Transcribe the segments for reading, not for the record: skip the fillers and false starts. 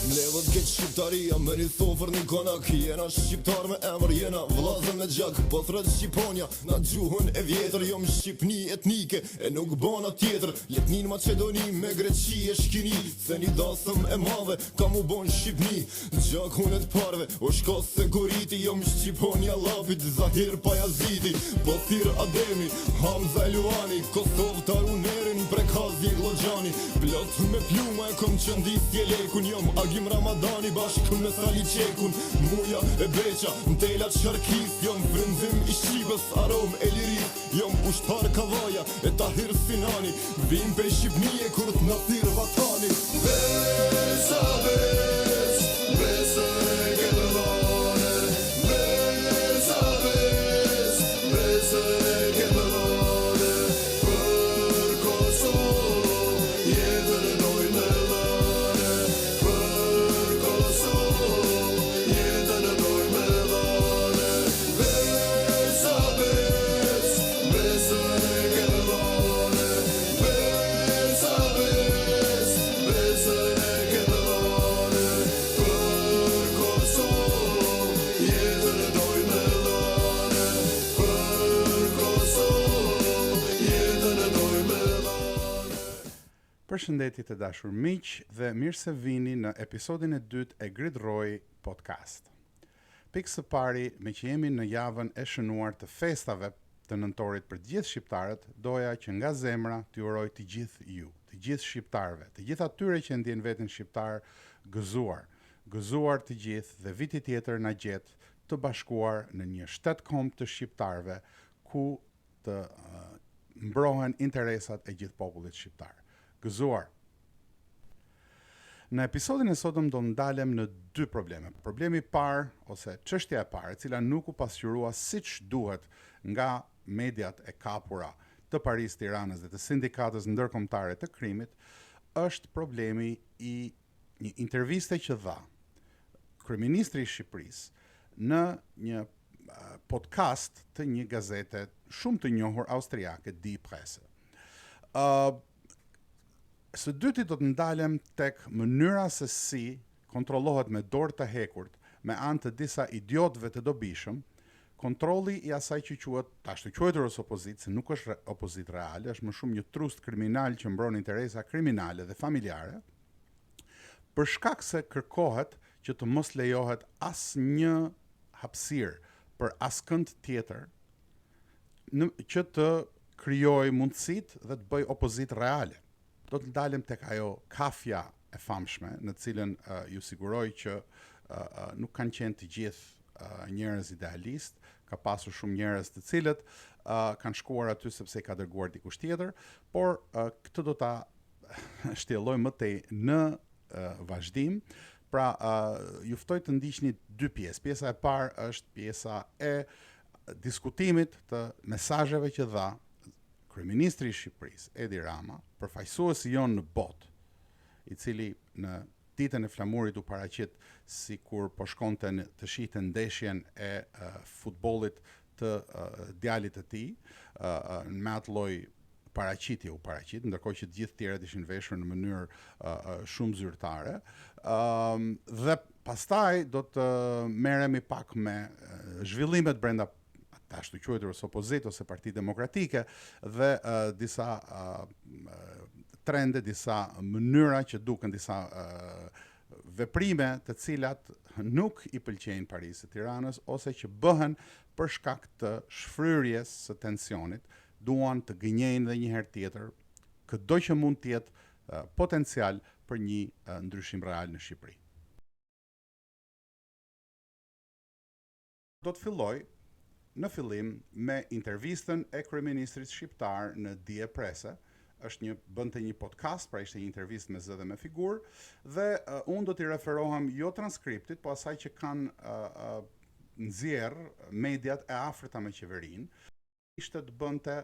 Mlevët këtë shqiptaria me një thofër një konak. Jena shqiptar me emër, jena vlazën me gjak. Po thret Shqiponja, na gjuhën e vjetër. Jom Shqipni etnike, e nuk bona tjetër. Letnin Macedoni me Greqi e shkini. Se një dasëm e madhe, ka mu bon Shqipni. Gjakun e të parve, o shka se goriti. Jom Shqiponja lapit, Zahir Pajaziti. Bothir Ademi, Hamza Eluani. Kosov Tarunerin, Prekazi Glojani. Plot me pluma e kom qëndis jelekun. Jom Agim Ramadani bashkë me Sali Qekun. Muja e Beqa, Ntelat Sharkis. Jom frëndzim i Shqipës, arom e liris. Jom ushtar Kavaja e Tahir Sinani. Vim pe Shqipnije kur t'na thirë vatani. Besa, bes, besa e Gebelane. Besa, bes, besa e Gebelane. Për Kosovë, jetën e dojnë e lane. Për Kosovë, jetën e dojnë e lane. Besa, bes, besa e Gebelane. Besa, bes, besa e Gebelane. Për Kosovë, jetën e dojnë e lane. Për Kosovë, jetën e dojnë e lane. Përshëndetje të dashur miq dhe mirë se vini në episodin e dytë e Grid Roy Podcast. Pikë së pari, me që jemi në javën e shënuar të festave të nëntorit për gjithë shqiptarët, doja që nga zemra t'ju uroj të gjithë ju, të gjithë shqiptarëve, të gjithë atyre që ndjen veten shqiptar gëzuar të gjithë dhe viti tjetër na gjet të bashkuar në një shtet komb të shqiptarëve ku të mbrohen interesat e gjithë popullit shqiptar. Gëzuar. Në episodin e sotëm do ndalem në dy probleme. Problemi i parë ose çështja e parë, e cila nuk u pasqyrua siç duhet nga mediat e kapura të Paris, Tiranës dhe të sindikatës ndërkombëtare të krimit, është problemi i një interviste që dha kryeministri i Shqipërisë në një podcast të një gazete shumë të njohur austriake, Die Presse. Së dyti do të ndalem tek mënyra se si kontrollohet me dorë të hekurt me anë të disa idiotëve të dobishëm kontrolli i asaj që quhet tash të quajtur opozitë, se nuk është opozitë reale, është më shumë një trust kriminal që mbron interesa kriminale dhe familjare, për shkak se kërkohet që të mos lejohet asnjë hapësirë për askënd tjetër që të krijojë mundësitë dhe të bëjë opozitë reale. Do të ndalem tek ajo kafja e famshme, në cilën ju siguroj që nuk kanë qenë të gjithë njerëz idealist, ka pasur shumë njerëz të cilët kanë shkuar aty sepse i ka dërguar dikush tjetër, por këtë do ta shtjelloj më tej në vazhdim. Pra, ju ftoj të ndiqni dy pjesë. Pjesa e parë është pjesa e diskutimit të mesazheve që dha kryeministri i Shqipërisë, Edi Rama, përfaqësuesi jon në botë, i cili në ditën e flamurit u paraqit sikur po shkonte të shihte ndeshjen e futbollit të djalit të tij, me atë lloj paraqitje u paraqit, ndërkohë që të gjithë tjerët ishin veshur në mënyrë shumë zyrtare. Dhe pastaj do të merremi pak me zhvillimet brenda ashtu quajtur opozitë ose Parti Demokratike dhe disa trende, disa mënyra që duken, disa veprime të cilat nuk i pëlqejnë Parisit, Tiranës ose që bëhen për shkak të shfryrjes së tensionit, duan të gënjejnë dhe një herë tjetër çdo që mund të jetë potencial për një ndryshim real në Shqipëri. Do të filloj në fillim me intervistën e kryeministrit shqiptar në Die Presse. Bënte një podcast, pra ishte një intervistë me zë dhe me figurë, dhe unë do t'i referohem jo transkriptit, po asaj që kanë nxjerr mediat e afërta me qeverinë. Ishte të bënte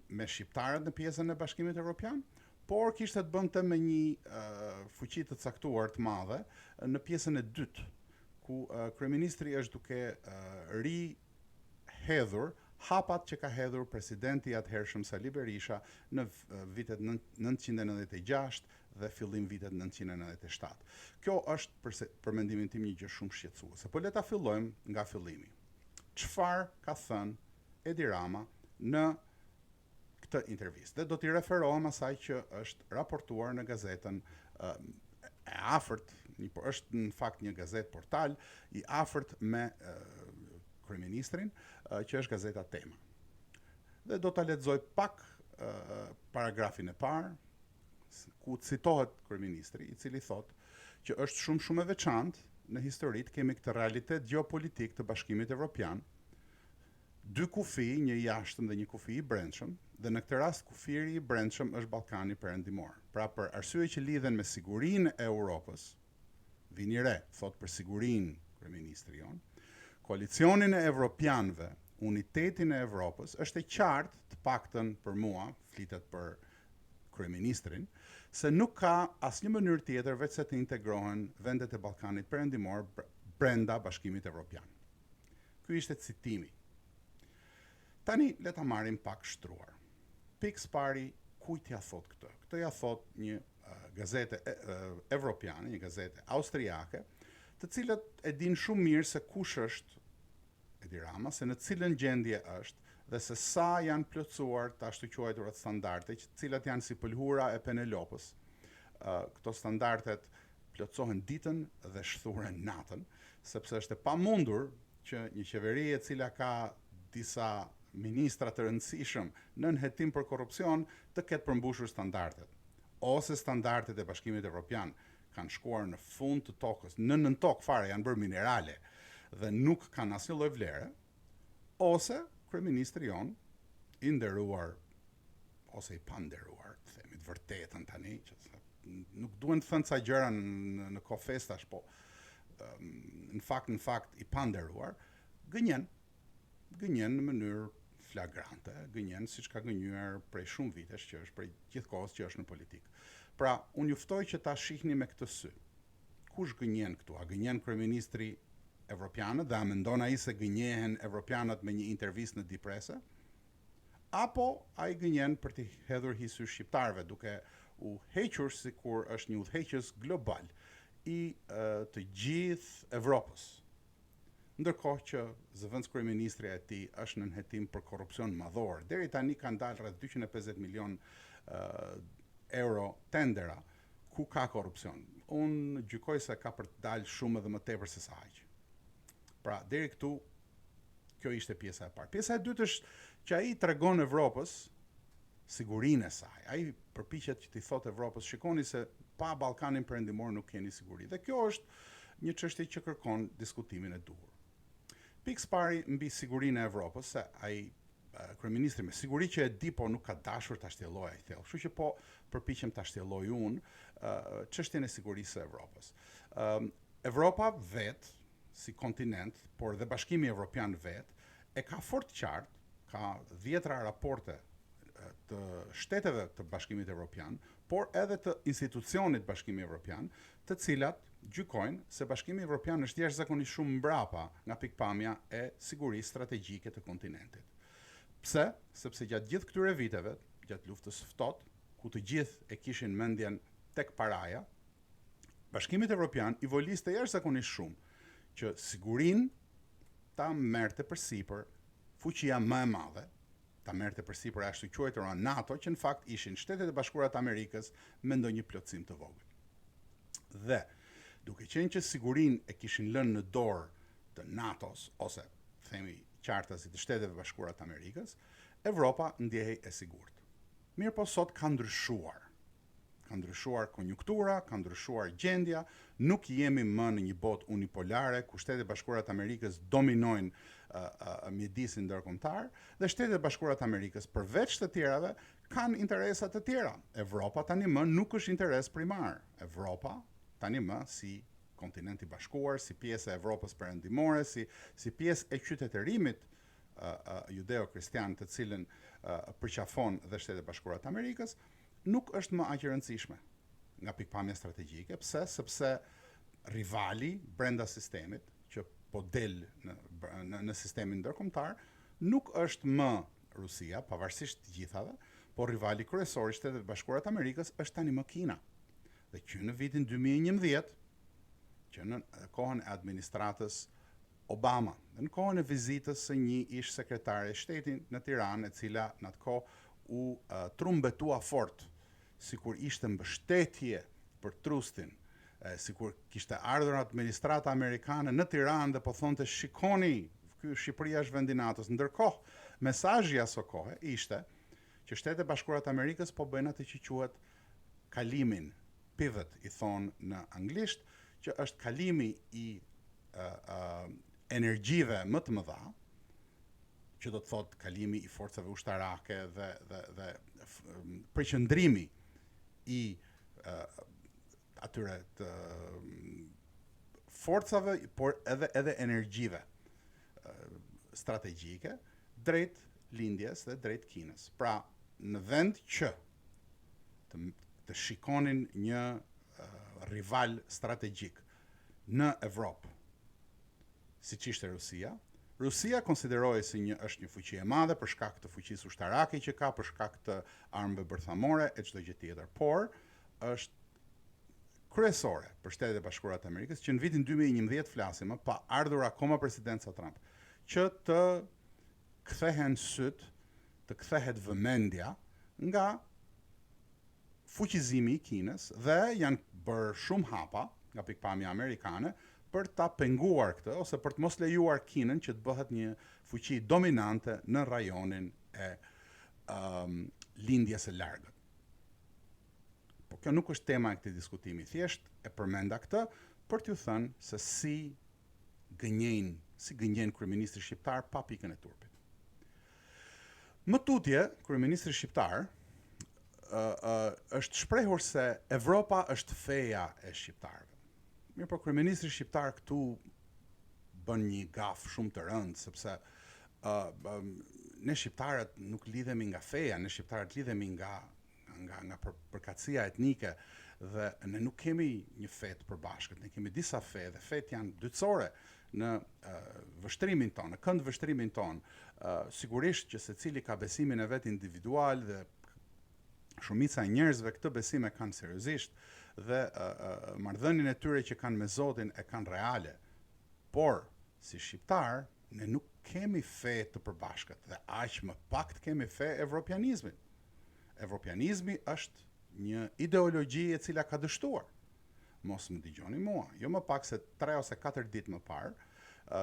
me shqiptarët në pjesën e Bashkimit Evropian, por kishte të bënte me një fuqi të caktuar të madhe në pjesën e dytë, ku kryeministri është duke hedhur hapat që ka hedhur presidenti atëhershëm Sali Berisha në vitet 1996 dhe fillim vitet 1997. Kjo është për mendimin tim një gjë shumë shqetësuese. Po le ta fillojmë nga fillimi. Çfarë ka thënë Edi Rama në këtë intervistë? Dhe do t'i referohem asaj që është raportuar në gazetën e afërt, është në fakt një gazet portal i afërt me kryeministrin, që është gazeta Tema. Dhe do ta lexoj pak paragrafin e parë, ku citohet kryeministri, i cili thotë që është shumë e veçantë në histori të kemi këtë realitet gjeopolitik të Bashkimit Evropian, dy kufi, një i jashtëm dhe një kufi i brendshëm, dhe në këtë rast kufiri i brendshëm është Ballkani Perëndimor. Pra për arsye që lidhen me sigurinë e Europës, vini re, thot për sigurinë kryeministri jon, koalicionin e evropianëve, unitetin e Evropës, është e qartë, të paktën për mua, flitet për kryeministrin, se nuk ka asnjë mënyrë tjetër veç se të integrohen vendet e Ballkanit Perëndimor brenda Bashkimit Evropian. Ky ishte citimi. Tani le ta marrim pak shtruar. Pikë pari, kujt ja thot këtë? Këtë ja thot një gazete evropiane, një gazete austriake, të cilët e din shumë mirë se kush është Edi Rama, se në cilën gjendje është dhe se sa janë plotësuar të ashtu quajturat standarde, të cilat janë si pëlhura e Penelopës. Këto standardet plotësohen ditën dhe shthuren natën, sepse është e pamundur që një qeveri e cila ka disa ministra të rëndësishëm në nënhetim për korrupsion të ketë përmbushur standardet. Ose standardet e Bashkimit Evropian kanë shkuar në fund të tokës, në nën tokë fare janë bërë minerale dhe nuk kanë asnjë lloj vlere, ose kryeministri jon i nderuar ose i panderuar, të themi të vërtetën tani, që nuk duhen të thënë ca gjëra në kohë festash, po në fakt i panderuar, gënjen në mënyrë flagrante, gënjen siç ka gënjur prej shumë vitesh, që është prej gjithkohës që është në politikë. Pra, unë juftoj që ta shihni me këtë sy. Kush gënjen këtu? A gënjen kryeministri evropianët dhe a mendon ai se gënjehen evropianët me një intervistë në Diprese? Apo ai gënjen për të hedhur hisy shqiptarëve duke u hequr sikur është një udhëheqës global i të gjithë Evropës. Ndërkohë që zëvendës kryeministri e tij është në nënhetim për korrupsion madhor. Deri tani kanë dalë rreth 250 milion euro tendera ku ka korrupsion. Unë gjykoj se ka për të dalë shumë edhe më tepër se sa aq. Pra, deri këtu, kjo ishte pjesa e parë. Pjesa e dytë është që ai tregon Evropës sigurinë e saj. Ai përpiqet që t'i thotë Evropës, shikoni se pa Ballkanin Perëndimor nuk keni siguri. Dhe kjo është një çështje që kërkon diskutimin e duhur. Pikë pari mbi sigurinë e Evropës, se ai kryeministri me siguri që e di, po nuk ka dashur ta shtjellojë ai thellë. Kështu që po përpiqem ta shtjelloj unë çështjen e sigurisë së Evropës. Evropa vetë si kontinent, por dhe Bashkimi Evropian vetë, e ka fort qartë, ka 10 raporte të shteteve të Bashkimit Evropian, por edhe të institucionit Bashkimi Evropian, të cilat gjykojnë se Bashkimi Evropian është jashtëzakonisht shumë mbrapa nga pikpamja e sigurisë strategjike të kontinentit. Pse? Sepse gjatë gjithë këtyre viteve, gjatë luftës së ftohtë, ku të gjithë e kishin mendjen tek paraja, Bashkimit Evropian i voliste jashtëzakonisht shumë që sigurinë ta merrte përsipër fuqia më e madhe, ta merrte përsipër ashtu quajtura NATO, që në fakt ishin Shtetet e Bashkuara të Amerikës me ndonjë plotësim të vogël. Dhe duke qenë që sigurinë e kishin lënë në dorë të NATO-s ose themi qartasit të Shteteve Bashkuara të Amerikës, Evropa ndjehej e sigurt. Mirë po sot ka ndryshuar. Ka ndryshuar konjunktura, ka ndryshuar gjendja, nuk jemi më në një botë unipolare ku Shtetet e Bashkuara të Amerikës dominojnë mjedisin ndërkombëtar dhe Shtetet e Bashkuara të Amerikës përveç të tjerave kanë interesa të tjera. Evropa tani më nuk është interes primar. Evropa tani më si kontinent i bashkuar, si pjesë e Evropës perëndimore, si pjesë e qytetërimit judeo-kristian të cilën përqafon dhe Shtetet e Bashkuara të Amerikës, nuk është më aq e rëndësishme nga pikpamja strategjike. Pse? Sepse rivali brenda sistemit që po del në sistemin ndërkombëtar nuk është më Rusia, pavarësisht të gjithave, por rivali kryesor i Shtetet Bashkuara të Amerikës është tani më Kina. Dhe që në vitin 2011, që në kohën e administratës Obama, dhe në kohën e vizitës së një ish sekretare e shtetit në Tiranë, e cila në atë kohë u trumbetua fort, sikur ishte mbështetje për trustin, sikur kishte ardhur administrata amerikane në Tiranë dhe po thonte shikoni, ky Shqipëria është vendi NATO-s. Ndërkohë, mesazhi asaj kohe ishte që Shtetet Bashkuara të Amerikës po bëjnë atë që quhet kalimin, pivot i thon në anglisht, që është kalimi i energjive më të mëdha, që do të thotë kalimi i forcave ushtarake dhe përqendrimi i atyre të forcave, por edhe energjive strategjike drejt lindjes dhe drejt Kinës. Pra, në vend që të shikonin një rival strategjik në Evropë, siç ishte Rusia, Rusia konsiderohej si është një fuqi e madhe për shkak të fuqisë ushtarake që ka, për shkak të armëve bërthamore e çdo gjë tjetër, por është kryesore për Shtetet e Bashkuara të Amerikës, që në vitin 2011 flasim, pa ardhur akoma presidenca Trump, që të kthehen syt, të kthehet vëmendja nga fuqizimi i Kinës dhe janë bërë shumë hapa nga pikpamja amerikane për ta penguar këtë ose për të mos lejuar Kinën që të bëhet një fuqi dominante në rajonin e lindjes së largët. Po kjo nuk është tema e këtij diskutimi, thjesht e përmenda këtë për t'ju thënë se si gënjen kryeministri shqiptar pa pikën e turpit. Më tutje, kryeministri shqiptar është shprehur se Evropa është feja e shqiptarëve. Mirë, po kryeministri shqiptar këtu bën një gaf shumë të rëndë, sepse ne shqiptarët nuk lidhemi nga feja, ne shqiptarët lidhemi nga përkatësia etnike dhe ne nuk kemi një fe të përbashkët, ne kemi disa fe dhe fet janë dytësore në vështrimin tonë, në kënd vështrimin tonë. Sigurisht që secili ka besimin e vet individual dhe shumica e njerëzve këtë besim e kanë seriozisht dhe marrëdhënien e tyre që kanë me Zotin e kanë reale. Por si shqiptar ne nuk kemi fe të përbashkët dhe aq më pak kemi fe evropianizmin. Evropianizmi është një ideologji e cila ka dështuar. Mos më dëgjoni mua, jo më pak se 3 ose 4 ditë më parë,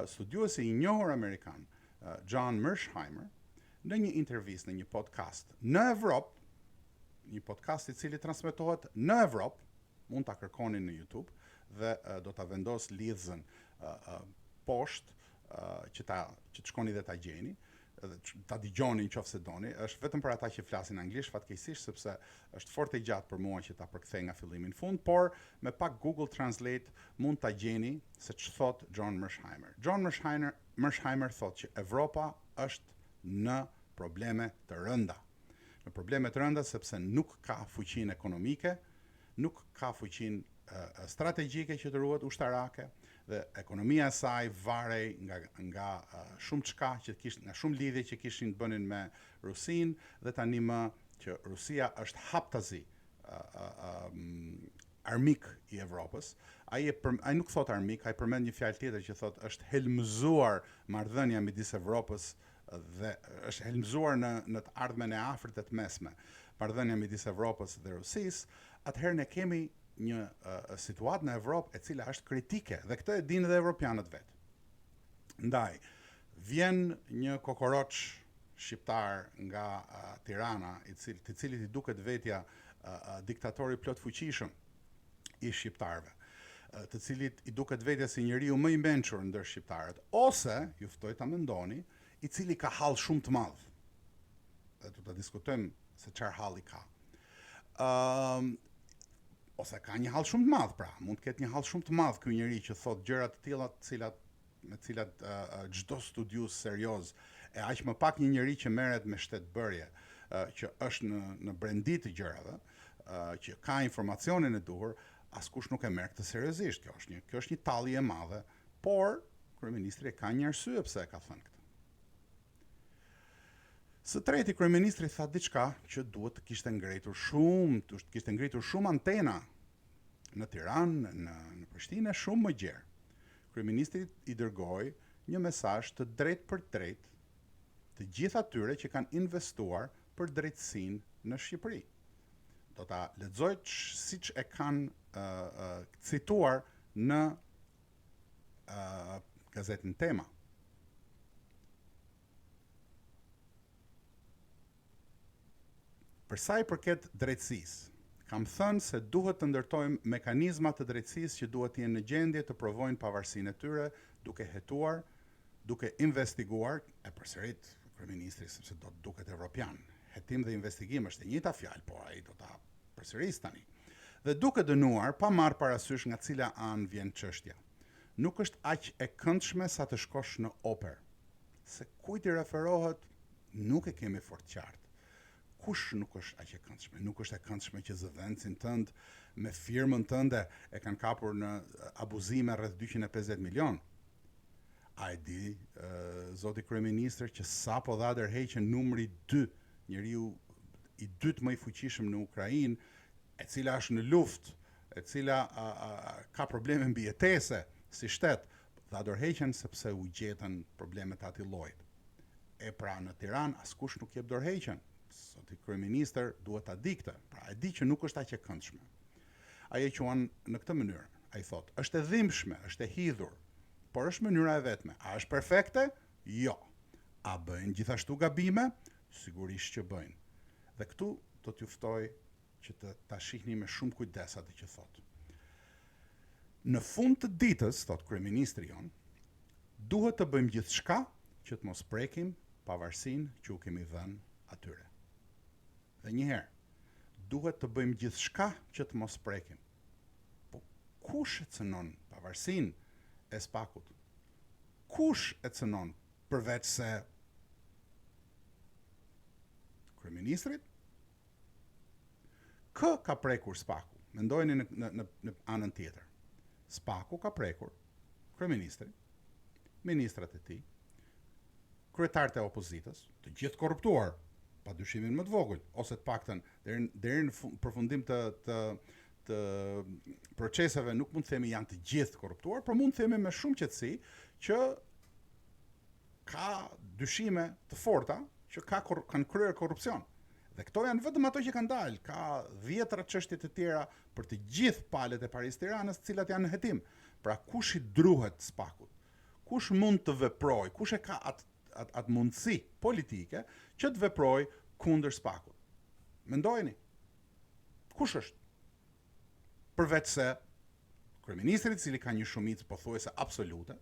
studiuesi i njohur amerikan, John Mearsheimer, në një intervistë, në një podcast në Evropë, një podcast i cili transmetohet në Evropë, mund ta kërkoni në YouTube dhe do ta vendos lidhën poshtë që të shkoni dhe ta gjeni, ta dëgjoni nëse doni, është vetëm për ata që flasin anglisht fatkeqësisht sepse është fort e gjatë për mua që ta përkthej nga fillimi në fund, por me pak Google Translate mund ta gjeni se ç'thot thot John Mearsheimer. John Mearsheimer thotë që Evropa është në probleme të rënda. Në probleme të rënda sepse nuk ka fuqinë ekonomike, nuk ka fuqinë strategjike që të ruhet ushtarake, dhe ekonomia e saj varej nga shumë çka që nga shumë lidhje që kishin të bënin me Rusinë dhe tani më që Rusia është haptazi armik i Evropës. Ai nuk thot armik, ai përmend një fjalë tjetër që thot është helmëzuar marrëdhënia midis Evropës dhe është helmëzuar në të ardhmen e afërt e të mesme. Marrëdhënia midis Evropës dhe Rusisë, atëherë ne kemi një situatë në Evropë e cila është kritike dhe këtë e dinë edhe evropianët vetë. Ndaj, vjen një kokoroç shqiptar nga Tirana, të cilit i duket vetja diktatori plot fuqishëm i shqiptarëve, të cilit i duket vetja si njeriu më i mençur ndër shqiptarët, ose, ju ftoj ta mendoni, i cili ka hall shumë të madh. Dhe do ta diskutojmë se çfarë halli ka. Ose ka një hall shumë të madh, pra, mund të ketë një hall shumë të madh ky njeri që thot gjëra të tilla me të cilat çdo studius serioz e aq më pak një njeri që merret me shtetbërje, që është në brendi të gjërave, që ka informacionin e duhur, askush nuk e merr këtë seriozisht. Kjo është një tallje e madhe, por kryeministri ka një arsye pse e ka thënë këtë. Së treti, kryeministri tha diçka që duhet të kishte ngritur shumë antena në Tiranë, në Prishtinë, shumë më gjerë. Kryeministri i dërgoi një mesazh të drejtë për drejtë të gjithë atyre që kanë investuar për drejtësinë në Shqipëri. Do ta lexoj siç e kanë cituar në gazetën Tema. Për sa i përket drejtësisë, kam thënë se duhet të ndërtojmë mekanizma të drejtësisë që duhet të jenë në gjendje të provojnë pavarësinë e tyre, duke hetuar, duke investiguar, e përsërit kryeministri sepse do të duket evropian. Hetim dhe investigim është e njëjta fjalë, po ai do ta përsëris tani. Dhe duke dënuar pa marrë parasysh nga cila anë vjen çështja. Nuk është aq e këndshme sa të shkosh në oper. Se kujt i referohet nuk e kemi fort qartë. Kush nuk është aq e këndshme? Nuk është e këndshme që zëvendësin tënd me firmën tënde e kanë kapur në abuzime rreth 250 milion. A e di zoti kryeministër që sapo dha ndërheqjen numri 2, njeriu i dytë më i fuqishëm në Ukrainë, e cila është në luftë, e cila ka probleme mbijetese si shtet, dha dorëheqjen sepse u gjetën probleme të atij lloji. E pra në Tiranë askush nuk jep dorëheqjen. Zoti kryeministër duhet ta di këtë. Pra e di që nuk është aq e këndshme. Ai e quan në këtë mënyrë. Ai thotë, është e dhimbshme, është e hidhur, por është mënyra e vetme. A është perfekte? Jo. A bëjnë gjithashtu gabime? Sigurisht që bëjnë. Dhe këtu do t'ju ftoj që ta shihni me shumë kujdes atë që thotë. Në fund të ditës, thotë kryeministri jon, duhet të bëjmë gjithçka që të mos prekim pavarësinë që u kemi dhënë atyre. Dhe njëherë, duhet të bëjmë gjithçka që të mos prekim. Po kush e cënon pavarësinë e Spakut? Kush e cënon përveç se kryeministrit? Kë ka prekur Spaku? Mendojeni në anën tjetër. Spaku ka prekur kryeministrin, ministrat e tij, kryetarët e opozitës, të gjithë korruptuar, pa dyshimin më të vogël, ose të paktën deri në përfundim të proceseve nuk mund të themi janë të gjithë korruptuar, por mund të themi me shumë qetësi që ka dyshime të forta që kanë kryer korrupsion. Dhe këto janë vetëm ato që kanë dalë, ka 10 çështje të tjera për të gjithë palët e Paris Tiranës, të cilat janë në hetim. Pra kush i druhet Spakut? Kush mund të veprojë? Kush e ka atë mundësi politike që të veprojë kundër Spakut? Mendojeni. Kush është? Përveç se kryeministri i cili ka një shumicë pothuajse absolute,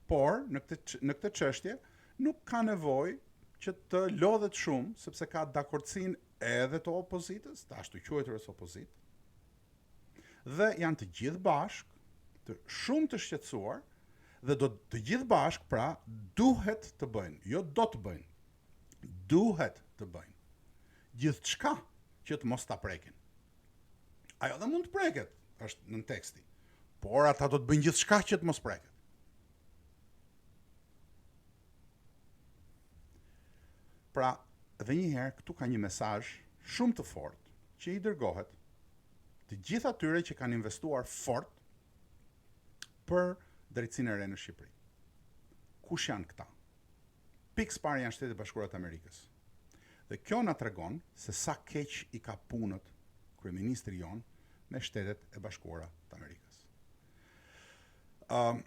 por në këtë çështje nuk ka nevojë që të lodhet shumë, sepse ka dakordsinë edhe të opozitës, të ashtu quajturës opozitë, dhe janë të gjithë bashkë, të shumë të shqetësuar, dhe do të gjithë bashkë pra duhet të bëjnë, jo do të bëjnë, duhet të bëjnë gjithçka që të mos ta prekin. Ajo dhe mund të preket, është në teksti, por ata do të bëjnë gjithçka që të mos preket. Pra, edhe një herë, këtu ka një mesazh shumë të fortë që i dërgohet të gjithë atyre që kanë investuar fort për drejtësinë e re në Shqipëri. Kush janë këta? Pikë parë janë Shtetet Bashkuara të Amerikës. Dhe kjo na tregon se sa keq i ka punët kryeministri jon me Shtetet e Bashkuara të Amerikës.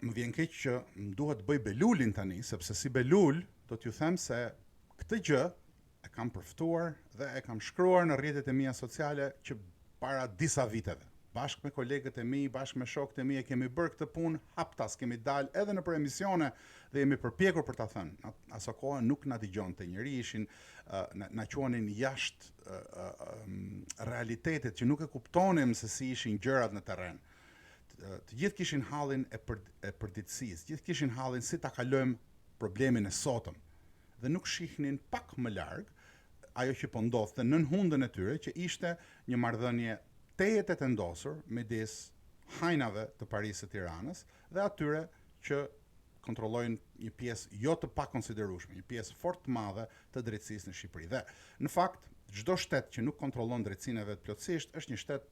Më vjen keq që më duhet bëj belulin tani, sepse si belul do t'ju them se këtë gjë e kam përftuar dhe e kam shkruar në rrjetet e mia sociale që para disa viteve. Bashkë me kolegët e mi, bashkë me shokët e mi e kemi bërë këtë punë haptas, kemi dalë edhe në për emisione dhe jemi përpjekur për ta thënë. Aso kohë nuk na dëgjonte njëri, ishin na quanin jashtë realitetit që nuk e kuptonim se si ishin gjërat në terren. Të gjithë kishin hallin e përditësisë, të gjithë kishin hallin si ta kalojmë problemin e sotëm. Dhe nuk shihnin pak më larg ajo që po ndodhte nën hundën e tyre, që ishte një marrëdhënie tejet e vendosur midis hajnave të Parisë së Tiranës dhe atyre që kontrollojnë një pjesë jo të pakonsiderueshme, një pjesë fort të madhe të drejtësisë në Shqipëri. Dhe në fakt, çdo shtet që nuk kontrollon drejtsinë e vet plotësisht është një shtet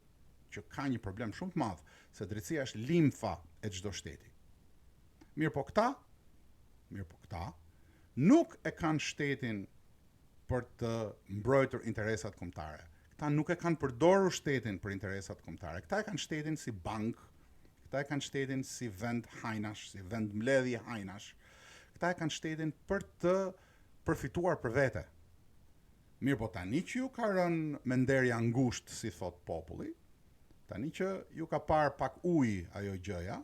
që ka një problem shumë të madh, se drejtësia është limfa e çdo shteti. Mirë po këta nuk e kanë shtetin për të mbrojtur interesat kombëtare. Këta nuk e kanë përdorur shtetin për interesat kombëtare. Këta e kanë shtetin si bank, këta e kanë shtetin si vend hajnash, si vend mbledhje hajnash. Këta e kanë shtetin për të përfituar për vete. Mirë po tani që ju ka rënë me nderja ngushtë, si thot populli, tani që ju ka parë pak ujë ajo gjëja,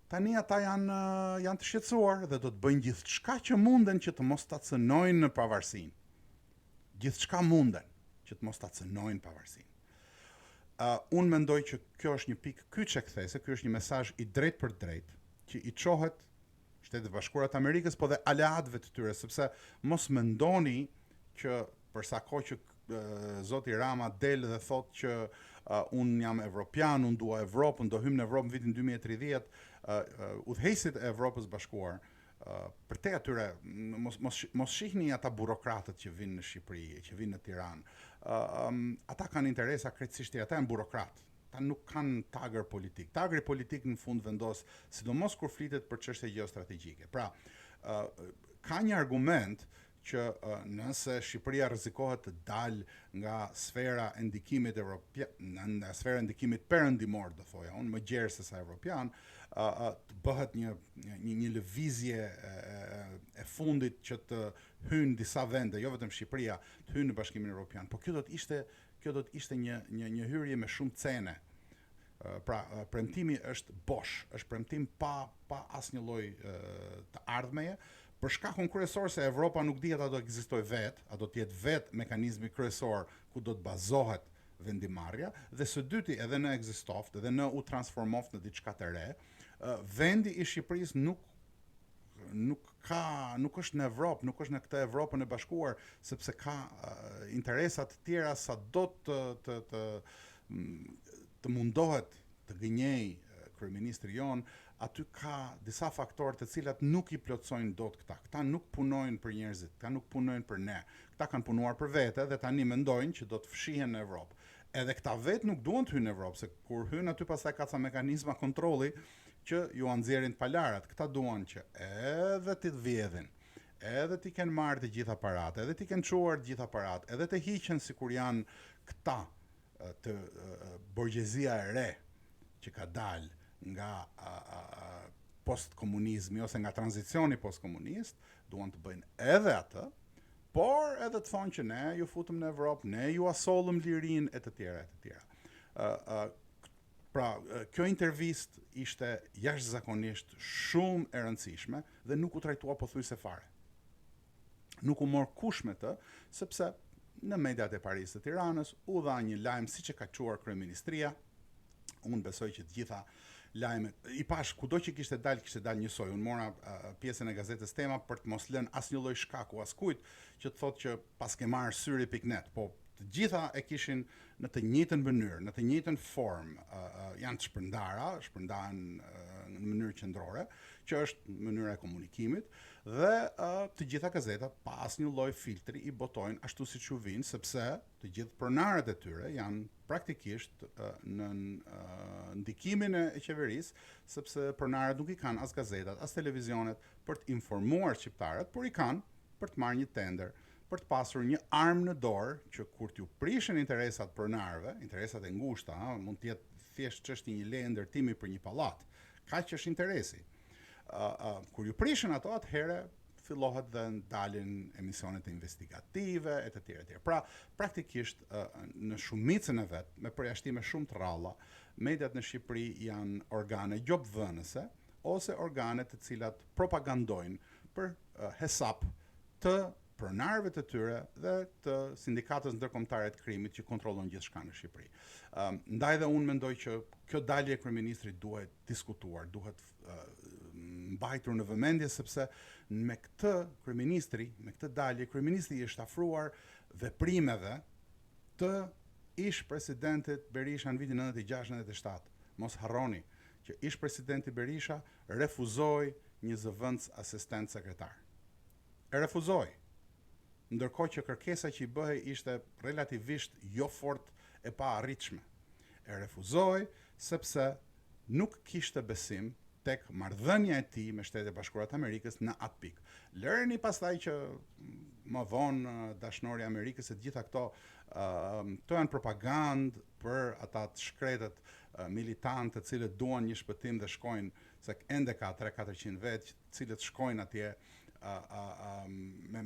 tani ata janë të shqetësuar dhe do të bëjnë gjithçka që munden që të mos ta cënojnë në pavarësinë. Gjithçka munden që të mos ta cënojnë pavarësinë. Unë mendoj që kjo është një pikë kyçe kthese, ky është një mesazh i drejtë për drejtë që i çohet Shtetet Bashkuara të Amerikës, po dhe aleatëve të tyre, sepse mos mendoni që për sa kohë që zoti Rama del dhe thotë që unë jam evropian, unë dua Evropën, do hym në Evropë në vitin 2030, udhëheqësit e Evropës Bashkuar, për te atyre, mos shihni ata burokratët që vinë në Shqipëri, që vinë në Tiranë. Ata kanë interesa krejtësisht, ata janë burokratë. Ata nuk kanë tagër politik. Tagri politik në fund vendos, sidomos kur flitet për çështje gjeostrategjike. Pra, ka një argument që nëse Shqipëria rrezikohet të dalë nga sfera e ndikimit nga sfera e ndikimit perëndimor, do thoja unë, më gjerë se sa evropian, të bëhet një lëvizje e fundit që të hynë disa vende, jo vetëm Shqipëria, të hynë në Bashkimin Evropian. Po kjo do të ishte një hyrje me shumë cene. Pra, premtimi është bosh, është premtim pa asnjë lloj të ardhmeje, për shkakun kryesor se Evropa nuk dihet a do ekzistojë vetë, a do të jetë vetë mekanizmi kryesor ku do të bazohet vendimarrja, dhe së dyti edhe në ekzistoft, edhe në u transformoft në diçka të re. Vendi i Shqipërisë nuk është në Evropë, nuk është në këtë Evropën e Bashkuar, sepse ka interesa të tjera sa do të mundohet të gënjej kryeministri jon, aty ka disa faktorë të cilat nuk i plotësojnë dot këta. Këta nuk punojnë për njerëzit, këta nuk punojnë për ne. Këta kanë punuar për vete dhe tani mendojnë që do të fshihen në Evropë. Edhe këta vetë nuk duan të hyjnë në Evropë, se kur hyjnë aty pastaj ka ca mekanizma kontrolli që ju nxjerrin palarat. Këta duan që edhe ti të vjedhin, edhe ti kenë marrë të gjitha paratë, edhe ti kenë çuar të gjitha paratë, edhe të hiqen sikur janë këta të borgjezia e re që ka dalë nga post-komunizmi ose nga tranzicioni post-komunist, duan të bëjnë edhe atë, por edhe të thonë që ne ju futëm në Evropë, ne ju asollëm lirinë e të tjera. Pra, kjo intervistë ishte jashtëzakonisht shumë e rëndësishme dhe nuk u trajtua pothuajse fare. Nuk u mor kush me të, sepse në mediat e Parisë të Tiranës u dha një lajm siç e ka quar kryeministria. Unë besoj që të gjitha lajmet, i pash kudo që kishte dalë njësoj. Unë mora pjesën e gazetës Tema për të mos lënë asnjë lloj shkaku askujt që të thotë që pas ke marrë syri.net, po të gjitha e kishin në të njëjtën mënyrë, në të njëjtën formë, janë të shpërndahen në mënyrë qendrore, që është mënyra e komunikimit, dhe të gjitha gazetat pa asnjë lloj filtri i botojnë ashtu siç u vinë, sepse të gjithë pronarët e tyre janë praktikisht në ndikimin e qeverisë, sepse pronarët nuk i kanë as gazetat, as televizionet për të informuar shqiptarët, por i kanë për të marrë një tender, për të pasur një armë në dorë që kur t'ju prishin interesat pronarëve, interesat e ngushta, mund të jetë thjesht çështje një leje ndërtimi për një pallat, kaq është interesi. Kur ju prishin ato, atëherë fillohet dhe dalin emisionet investigative e të tjera. Pra, praktikisht në shumicën e vet, me përjashtime shumë të rralla, mediat në Shqipëri janë organe gjobdhënëse ose organe të cilat propagandojnë për hesap të pronarëve të tyre dhe të sindikatës ndërkombëtare të krimit që kontrollojnë gjithçka në Shqipëri. Ndaj dhe unë mendoj që kjo dalje e kryeministrit duhet diskutuar, duhet mbajtur në vëmendje, sepse me këtë kryeministri, me këtë dalje, kryeministri është afruar veprimeve të ish presidentit Berisha në vitin 96-97. Mos harroni që ish presidenti Berisha refuzoi një zëvendës asistent sekretar. E refuzoi. Ndërkohë që kërkesa që i bëhej ishte relativisht jo fort e pa arritshme. E refuzoi sepse nuk kishte besim tek marrëdhënia e tij me Shtetet e Bashkuara të Amerikës në atë pikë. Lëreni pastaj që më vonë dashnori i Amerikës e gjitha këto janë propagandë për ata të shkretët militantë të cilët duan një shpëtim dhe shkojnë se ende ka 300-400 vetë, cilët shkojnë atje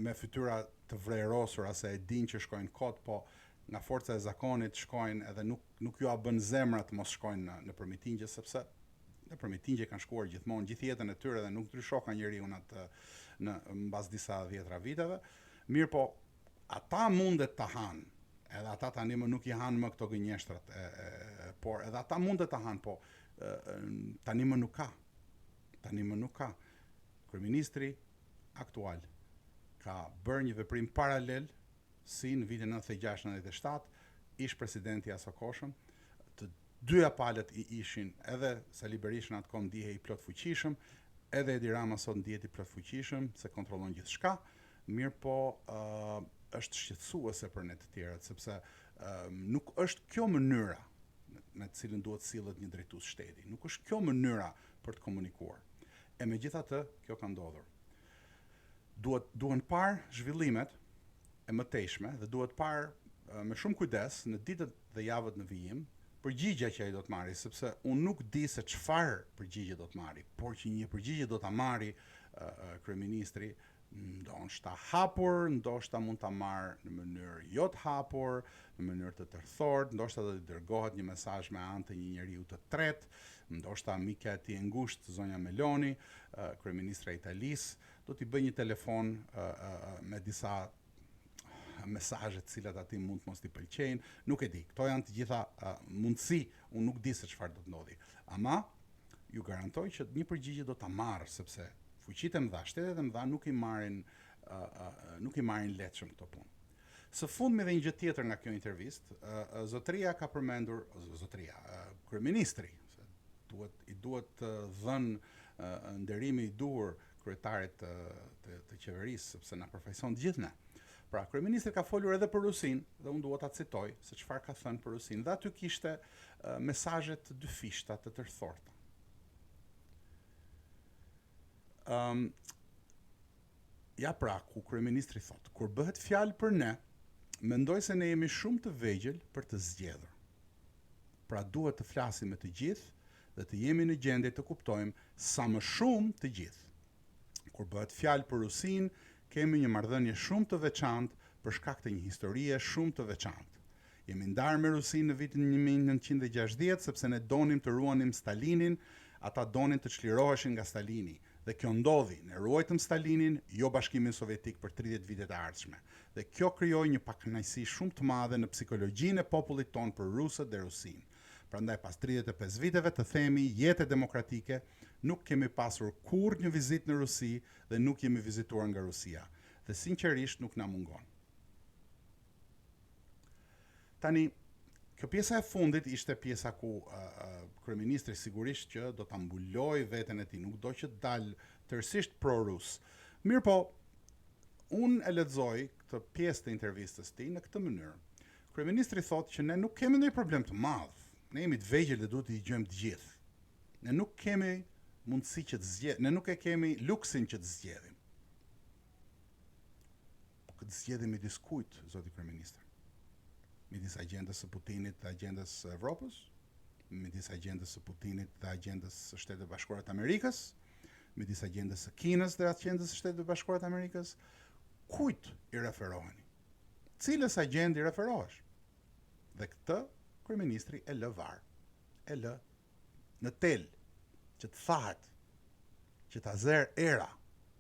me fytyra të vrejrosura se e din që shkojnë kot, po nga forca e zakonit shkojnë edhe nuk ju a bën zemra të mos shkojnë në përmitingje, sepse në përmitingje kanë shkuar gjithmonë, gjithë jetën e tyre dhe nuk ndryshoka njeriu në mbas disa dhjetra viteve. Mirë po, ata mundet ta hanë, edhe ata tani më nuk i hanë më këto gënjeshtrat, por edhe ata mundet ta hanë, po tani më nuk ka. Tani më nuk ka. Kryeministri aktual ka bërë një veprim paralel si në vitin 96-97, ish presidenti asokoshëm, të dyja palët i ishin edhe Sali Berisha në atë kohë ndihej i plot fuqishëm, edhe Edi Rama sot ndihet i plot fuqishëm se kontrollon gjithçka, mirë po është shqetësuese për ne të tjerët, sepse nuk është kjo mënyra me të cilën duhet sillet një drejtues shteti. Nuk është kjo mënyra për të komunikuar. E megjithatë, kjo ka ndodhur. Duhen parë zhvillimet e mëtejshme dhe duhet parë me shumë kujdes në ditët dhe javët në vijim përgjigja që ai do të marrë, sepse unë nuk di se çfarë përgjigje do të marrë, por që një përgjigje do ta marrë kryeministri, ndoshta hapur, ndoshta mund ta marrë në mënyrë jo të hapur, në mënyrë të tërthort, ndoshta do të dërgohet një mesazh me anë të një njeriu të tretë, ndoshta mikja e tij e ngushtë zonja Meloni, kryeministra e Italisë, do t'i bëj një telefon me disa mesazhe të cilat atij mund të mos t'i pëlqejnë, nuk e di. Kto janë të gjitha mundësi, unë nuk di se çfarë do të ndodhi. Ama ju garantoj që një përgjigje do ta marr, sepse fuqitë e mëdha, shtetet e mëdha nuk i marrin lehtëshëm këto punë. Së fundmi dhe një gjë tjetër nga kjo intervistë, zotëria ka përmendur, kryeministri, i duhet dhënë nderimi i duhur kryetarit të qeverisë, sepse na përfaqëson të gjithë ne. Pra, kryeministri ka folur edhe për Rusinë, dhe unë duhet ta citoj se çfarë ka thënë për Rusinë, dhe aty kishte mesazhe të dyfishta, të tërthorta. Ja pra, ku kryeministri thotë, kur bëhet fjalë për ne, mendoj se ne jemi shumë të vegjël për të zgjedhur. Pra duhet të flasim me të gjithë dhe të jemi në gjendje të kuptojmë sa më shumë të gjithë. Kur bëhet fjalë për Rusinë, kemi një marrëdhënie shumë të veçantë për shkak të një historie shumë të veçantë. Jemi ndarë me Rusinë në vitin 1960 sepse ne donim të ruanim Stalinin, ata donin të çliroheshin nga Stalini. Dhe kjo ndodhi, ne ruajtëm Stalinin, jo Bashkimin Sovjetik për 30 vitet e ardhshme. Dhe kjo krijoi një pakënaqësi shumë të madhe në psikologjinë e popullit ton për rusët dhe Rusinë. Prandaj pas 35 viteve të themi jetë demokratike, nuk kemi pasur kur një vizitë në Rusi dhe nuk jemi vizituar nga Rusia. Dhe sinqerisht nuk na mungon. Tani, kjo pjesa e fundit ishte pjesa ku kryeministri sigurisht që do ta mbuloj veten e tij, nuk do që të dalë tërësisht pro-rus. Mirë po, unë e lexoj këtë pjesë të intervistës tij në këtë mënyrë. Kryeministri thotë që ne nuk kemi ndonjë problem të madh. Ne jemi të vegjël dhe duhet të dëgjojmë të gjithë. Ne nuk kemi mundësi që të zgjedhim, ne nuk e kemi luksin që të zgjedhim. Po këtë zgjedhim midis kujt, zoti kryeministër? Midis agjendës së Putinit dhe agjendës së Evropës? Midis agjendës së Putinit dhe agjendës së Shtetit të Bashkuara të Amerikës? Midis agjendës së Kinës dhe agjendës së Shtetit të Bashkuara të Amerikës? Kujt i referoheni? Cilës agjendë i referohesh? Dhe këtë kryeministri e lë var, e lë në tel, që të thahet, që ta zer era,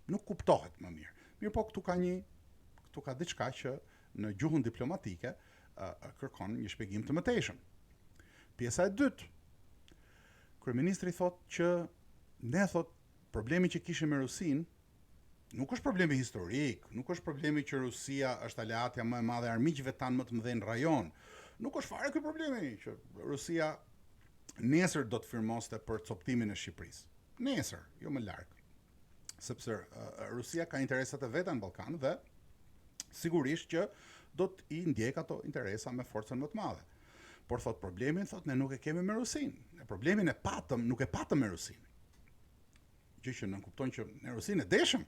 nuk kuptohet më mirë. Mirë po këtu ka diçka që në gjuhën diplomatike kërkon një shpjegim të mëtejshëm. Pjesa e dytë, kryeministri thotë që ne problemi që kishim me Rusinë nuk është problemi historik, nuk është problemi që Rusia është aleatja më e madhe e armiqve tanë më të mëdhenj në rajon. Nuk është fare ky problemi që Rusia nesër do të firmoste për coptimin e Shqipërisë. Nesër, jo më larg. sepse Rusia ka interesat e veta në Ballkan dhe sigurisht që do të i ndjek ato interesa me forcën më të madhe. Por thot problemin, thot ne nuk e kemi me Rusin. Ne problemin e patëm, nuk e patëm me Rusin. Gjë që nën kupton që ne Rusin e deshëm.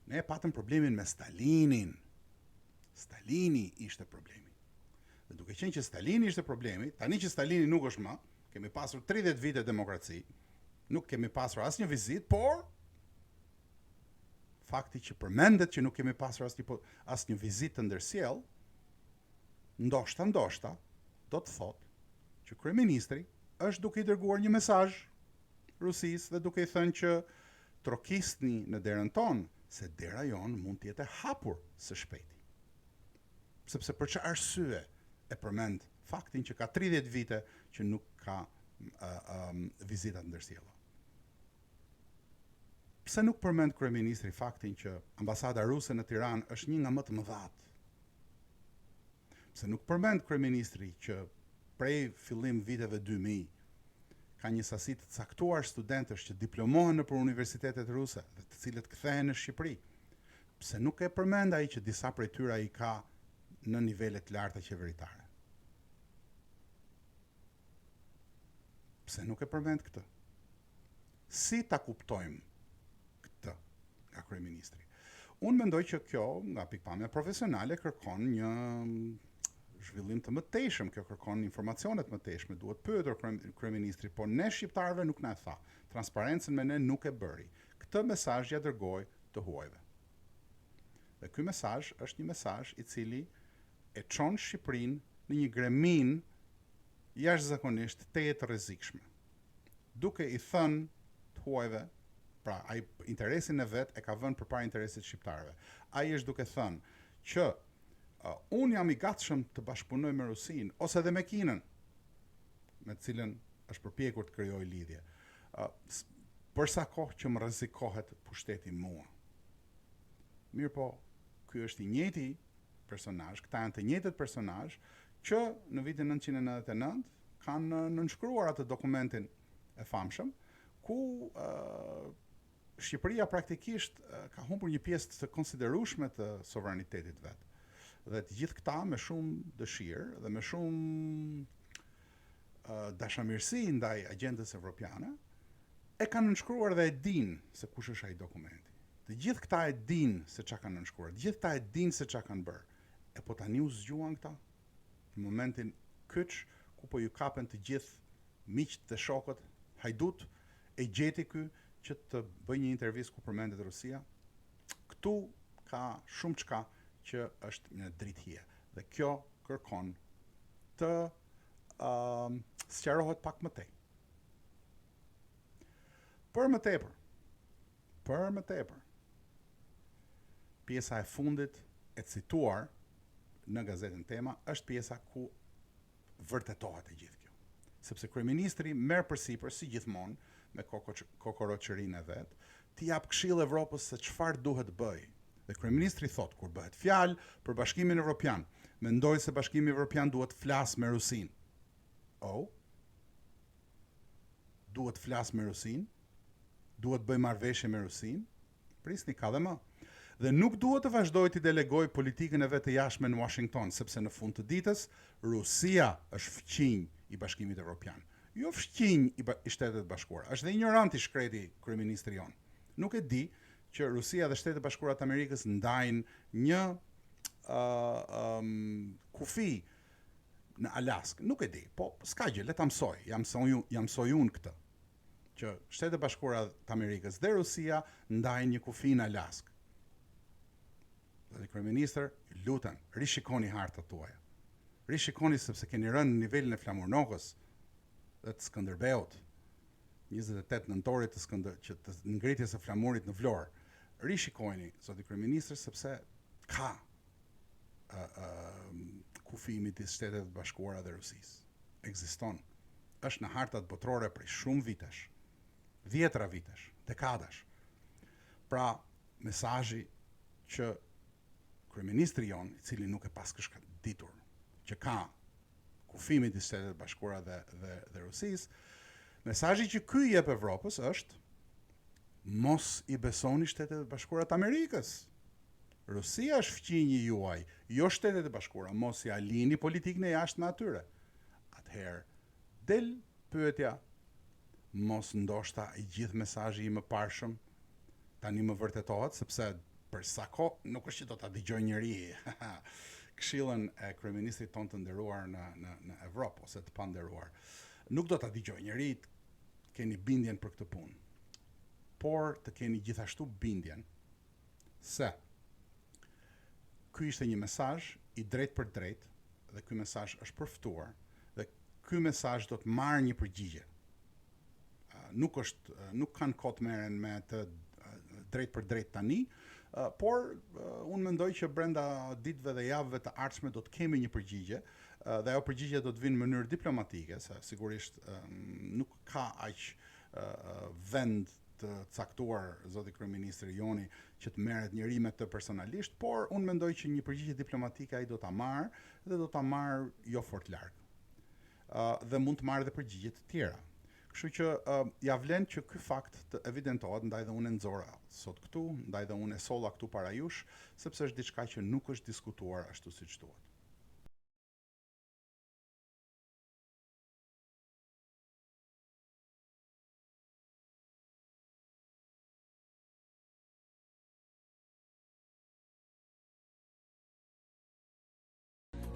Ne e patëm problemin me Stalinin. Stalini ishte problemi. Dhe duke qenë që Stalini ishte problemi, tani që Stalini nuk është më, kemi pasur 30 vite demokraci, nuk kemi pasur asnjë vizit, por fakti që përmendet që nuk kemi pasur asnjë vizitë të ndërsjell, ndoshta do të thotë që kryeministri është duke i dërguar një mesazh Rusisë dhe duke i thënë që trokisni në derën tonë, se dera jonë mund të jetë e hapur së shpejti. Sepse për çfarë arsye e përmend faktin që ka 30 vite që nuk ka vizita të ndërsjella. Pse nuk përmend kryeministri faktin që ambasada ruse në Tiranë është një nga më të mëdhat? Pse nuk përmend kryeministri që prej fillim viteve 2000 ka një sasi të caktuar studentësh që diplomohen nëpër universitetet ruse dhe të cilët kthehen në Shqipëri? Pse nuk e përmend ai që disa prej tyre i ka në nivele të larta qeveritare? Pse nuk e përmend këtë? Si ta kuptojmë këtë nga kryeministri? Unë mendoj që kjo, nga pikpamja profesionale, kërkon një zhvillim të mëtejshëm, kjo kërkon informacione të mëtejshme, duhet pyetur kryeministri, por ne shqiptarëve nuk na e tha. Transparencën me ne nuk e bëri. Këtë mesazh ja dërgoi të huajve. Dhe ky mesazh është një mesazh i cili e çon Shqipërinë në një gremin jashtëzakonisht të rrezikshme. Duke i thënë të huajve, pra ai interesin e vet e ka vënë përpara interesit shqiptarëve. Ai është duke thënë që unë jam i gatshëm të bashkëpunoj me Rusinë ose edhe me Kinën, me të cilën është përpjekur të krijojë lidhje. Për sa kohë që më rrezikohet pushteti mua. Mirë po, ky është i njëjti personazh, këta janë të njëjtët personazh që në vitin 1999 kanë nënshkruar atë dokumentin e famshëm ku Shqipëria praktikisht ka humbur një pjesë të konsiderueshme të sovranitetit vet. Dhe të gjithë këta me shumë dëshirë dhe me shumë dashamirësi ndaj agjendës evropiane e kanë nënshkruar dhe e dinë se kush është ai dokumenti. Të gjithë këta e dinë se çka kanë nënshkruar, të gjithë këta e dinë se çka kanë bërë. E po tani u zgjuan këta në momentin kyç ku po ju kapen të gjithë miqt dhe shokët, hajdut, e gjeti ky që të bëjë një intervistë ku përmendet Rusia. Këtu ka shumë çka që është një drithie. Dhe kjo kërkon të sqarohet pak më tej. Për më tepër, pjesa e fundit e cituar në gazetën Tema është pjesa ku vërtetohet e gjithë kjo. Sepse kryeministri merr përsipër si gjithmonë me kokoroçërinë e vet, t'i jap këshill Evropës se çfarë duhet bëj. Dhe kryeministri thot, kur bëhet fjalë për Bashkimin Evropian, mendoj se Bashkimi Evropian duhet flas me Rusinë. Duhet flas me Rusinë? Duhet bëj marrëveshje me Rusinë? Prisni ka dhe më. Dhe nuk duhet të vazhdoj të delegoj politikën e vet të jashtme në Washington, sepse në fund të ditës Rusia është fqinj i Bashkimit Evropian. Jo fqinj i Shtetet Bashkuara. Është dhe ignorant i shkreti kryeministri jon. Nuk e di që Rusia dhe Shtetet Bashkuara të Amerikës ndajnë një kufi në Alaskë. Nuk e di, po s'ka gjë, le ta mësoj. Jam mësoj unë këtë. Që Shtetet Bashkuara të Amerikës dhe Rusia ndajnë një kufi në Alaskë. Dhe kryeministër, lutem, rishikoni hartat tuaja. Rishikoni sepse keni rënë në nivelin e Flamurnokës dhe të Skënderbeut, 28 nëntorit që të ngritjes së flamurit në Vlorë. Rishikojni, zoti kryeministër, sepse ka kufi midis Shtetet Bashkuara dhe Rusisë. Ekziston. Është në hartat botërore prej shumë vitesh. 10 vitesh, dekadash. Pra, mesazhi që kryeministri jon, i cili nuk e pas kishte ditur që ka kufi midis Shtetet Bashkuara dhe Rusisë, mesazhi që ky jep Evropës është mos i besoni Shtetet e Bashkuara të Amerikës. Rusia është fqinji juaj, jo Shtetet e Bashkuara, mos ja lini politikën e jashtme atyre. Atëherë, del pyetja, mos ndoshta i gjithë mesazhi i mëparshëm tani më vërtetohet, sepse për sa kohë nuk është që do ta dëgjoj njëri këshillën e kryeministrit tonë të nderuar në Evropë ose të panderuar. Nuk do ta dëgjoj njëri keni bindjen për këtë punë. Por të keni gjithashtu bindjen se ky ishte një mesazh i drejtë për drejtë dhe ky mesazh është përftuar dhe ky mesazh do të marrë një përgjigje. Nuk kanë kohë të merren me të drejt për drejt tani, por unë mendoj që brenda ditëve dhe javëve të ardhshme do të kemi një përgjigje dhe ajo përgjigje do të vinë në mënyrë diplomatike, se sigurisht nuk ka aq vend të caktuar zoti kryeministri Joni që të merret njëri me të personalisht, por unë mendoj që një përgjigje diplomatike ai do ta marrë dhe do ta marrë jo fort larg. Dhe mund të marrë edhe përgjigje të tjera. Kështu që ja vlen që ky fakt të evidentohet, ndaj dhe unë e nxora sot këtu, ndaj dhe unë e solla këtu para jush, sepse është diçka që nuk është diskutuar ashtu siç duhet.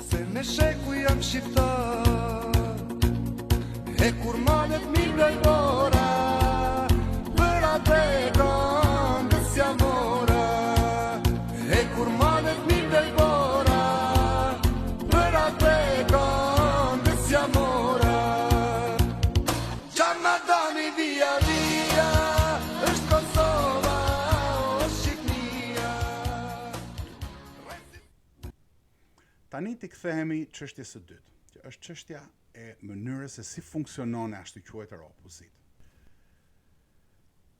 Se me sheku jam shqiptar, e kur malet mi lojbora, për atë e këndës jam mora. E kur malet mi lojbora, për atë e këndës jam mora. Qamadani via via, është Kosova, o Shqipnia. Tani t'i kthehemi çështjes së dytë, që është çështja e mënyrës se si funksionon e ashtu quajtur opozit.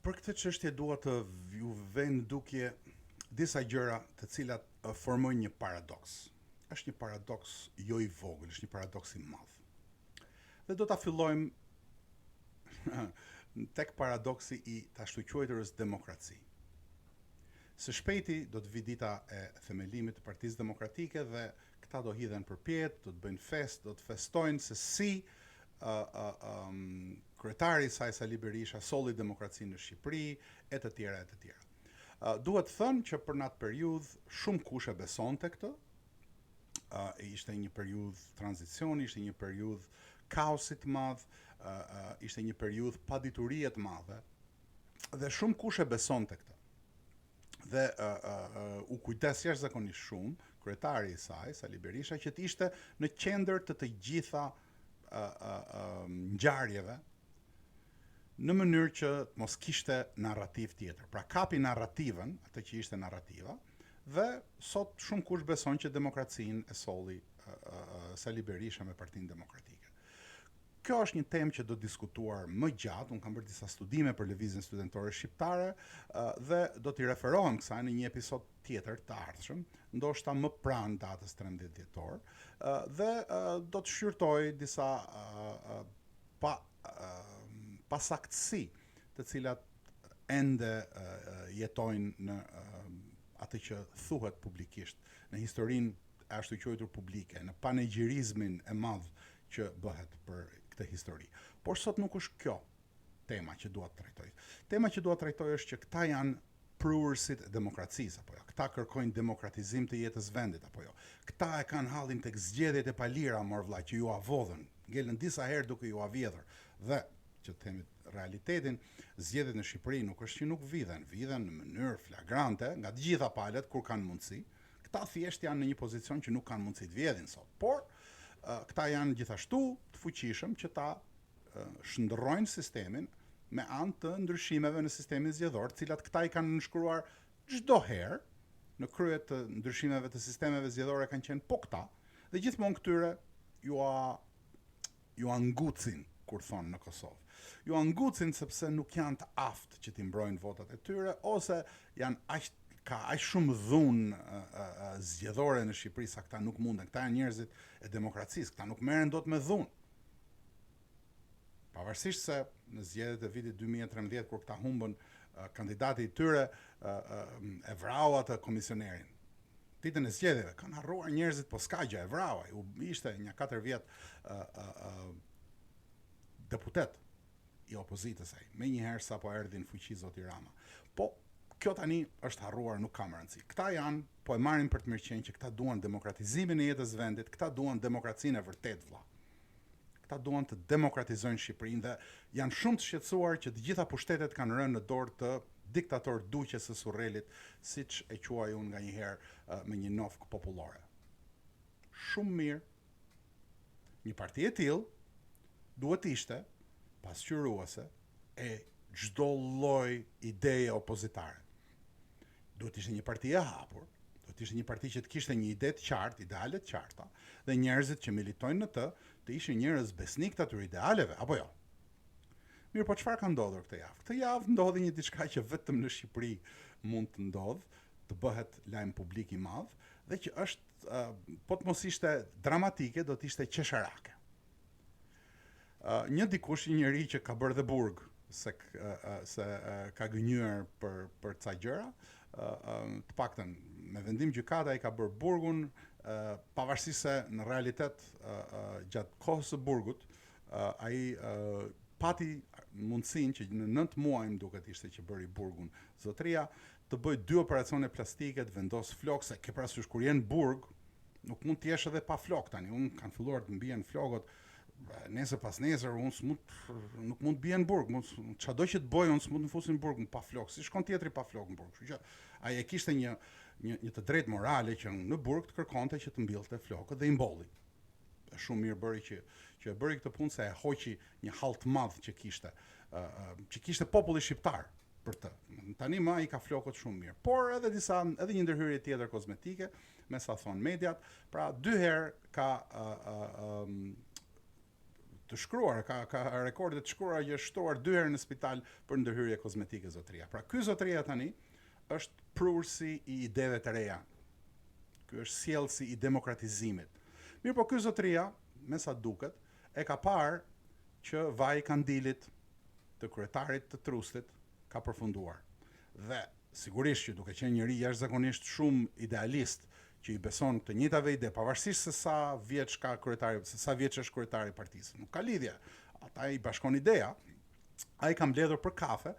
Për këtë çështje dua të ju vend dukje disa gjëra të cilat formojnë një paradoks. Është një paradoks jo i vogël, është një paradoks i madh. Dhe do ta fillojmë tek paradoksi i të ashtu quajturës demokraci. Së shpejti do të vi dita e themelimit të Partisë Demokratike dhe këta do hidhen përpjet, do të bëjnë fest, do të festojnë se si kryetari i saj Sali Berisha solli demokracinë në Shqipëri e të tjera e të tjera. Duhet thënë që për në atë periudhë shumë kush e besonte këtë. Ishte një periudhë tranzicioni, ishte një periudhë kaosit të madh, ishte një periudhë paditurie të madhe dhe shumë kush e besonte këtë. Dhe u kujdes jashtëzakonisht shumë kryetari i saj, Sali Berisha, që të ishte në qendër të gjitha ngjarjeve, në mënyrë që mos kishte narrativ tjetër. Pra kapi narrativën, atë që ishte narrativa, dhe sot shumë kush beson që demokracinë e solli Sali Berisha me Partinë Demokratike. Kjo është një temë që do diskutuar më gjatë, unë kam bërë disa studime për lëvizjen studentore shqiptare dhe do t'i referohem kësaj në një episod tjetër të ardhshëm, ndoshta më pranë datës 13 dhjetor, dhe do të shqyrtoj disa pasaktësi të cilat ende jetojnë në atë që thuhet publikisht, në historinë e ashtu quajtur publike, në panegjirizmin e madh që bëhet për këtë histori. Por sot nuk është kjo tema që dua të trajtoj. Tema që dua të trajtoj është që këta janë prurësit e demokracisë, apo jo. Këta kërkojnë demokratizim të jetës vendit, apo jo. Këta e kanë hallin tek zgjedhjet e palira, mor vlla, që ju avodhën, ngelën disa herë duke ju avjedhur. Dhe që të themi realitetin, zgjedhjet në Shqipëri nuk është që nuk vidhen në mënyrë flagrante nga të gjitha palët kur kanë mundësi. Këta thjesht janë në një pozicion që nuk kanë mundësi të vjedhin sot. Por këta janë gjithashtu të fuqishëm që ta shndërrojnë sistemin me anë të ndryshimeve në sistemin zgjedhor, të cilat këta i kanë nënshkruar çdo herë në krye të ndryshimeve të sistemeve zgjedhore kanë qenë po këta, dhe gjithmonë këtyre ju angucin, kur thonë në Kosovë. Ju angucin sepse nuk janë të aftë që t'i mbrojnë votat e tyre, ose ka aq shumë dhunë zgjedhore në Shqipëri sa këta nuk munden. Këta janë njerëzit e demokracisë, këta nuk merren dot me dhunë. Pavarësisht se në zgjedhjet e vitit 2013 kur këta humbën kandidati I tyre e vrau atë komisionerin. Ditën e zgjedhjeve kanë harruar njerëzit, po s'ka gjë, e vrau. Ishte një 4 vjet deputet I opozitës ai. Menjëherë sapo erdhi në fuqi zoti Rama. Po kjo tani është harruar, nuk ka më rëndësi. Këta janë, po e marrin për të mirëqenë që këta duan demokratizimin e jetës vendit, këta duan demokracinë e vërtet vlla. Këta duan të demokratizojnë Shqipërinë dhe janë shumë të shqetësuar që të gjitha pushtetet kanë rënë në dorë të diktator duqes së Surrelit, siç e quaj unë nganjëherë me një nofk popullore. Shumë mirë. Një parti e tillë duhet ishte pasqyruese e çdo lloj ideje opozitare. Duhet ishte një parti e hapur, duhet ishte një parti që të kishte një ide të qartë, ideale të qarta, dhe njerëzit që militojnë në të ishin njerëz besnik të atyre idealeve, apo jo? Mirë, po çfarë ka ndodhur këtë javë? Këtë javë ndodhi një diçka që vetëm në Shqipëri mund të ndodhë, të bëhet lajm publik I madh, dhe që është, po të mos ishte dramatike, do të ishte qesharake. Një dikush, një njeri që ka bërë dhe burg, se ka gënjur për ca gjëra, të paktën me vendim gjykata ai ka bërë burgun, pavarësisht se në realitet gjatë kohës së burgut ai pati mundësinë që në 9 muaj më duket ishte që bëri burgun zotëria, të bëj 2 operacione plastike, të vendos flokë, se ke parasysh kur jenë burg, nuk mund të jesh edhe pa flokë tani. Unë kanë filluar të mbien flokët nesër pas nesër, unë nuk mund të bien burg, çado që të bëj unë s'mund të fusin burg pa flokë. Si shkon tjetri pa flokë në burg. Kështu që ai e kishte një të drejtë morale që në burg të kërkonte që të mbillte flokët dhe I mbolli. Shumë mirë bëri që e bëri këtë punë, se e hoqi një hall të madh që kishte populli shqiptar për të. Tani më ai ka flokët shumë mirë. Por edhe një ndërhyrje tjetër kozmetike, me sa thon mediat, pra 2 herë ka të shkruar, ka rekorde të shkruara që është shtuar 2 herë në spital për ndërhyrje kozmetike zotëria. Pra ky zotëria tani është prursi I ideve të reja. Ky është sjellsi I demokratizimit. Mirë, po ky zotëria, me sa duket, e ka parë që vaji kandilit të kryetarit të trustit ka përfunduar. Dhe sigurisht që duke qenë njëri jashtëzakonisht shumë idealist, që I beson të njëjtave ide, pavarësisht se sa vjeç ka kryetari, se sa vjeç është kryetari I partisë. Nuk ka lidhje. Ata I bashkon ideja. Ai ka mbledhur për kafe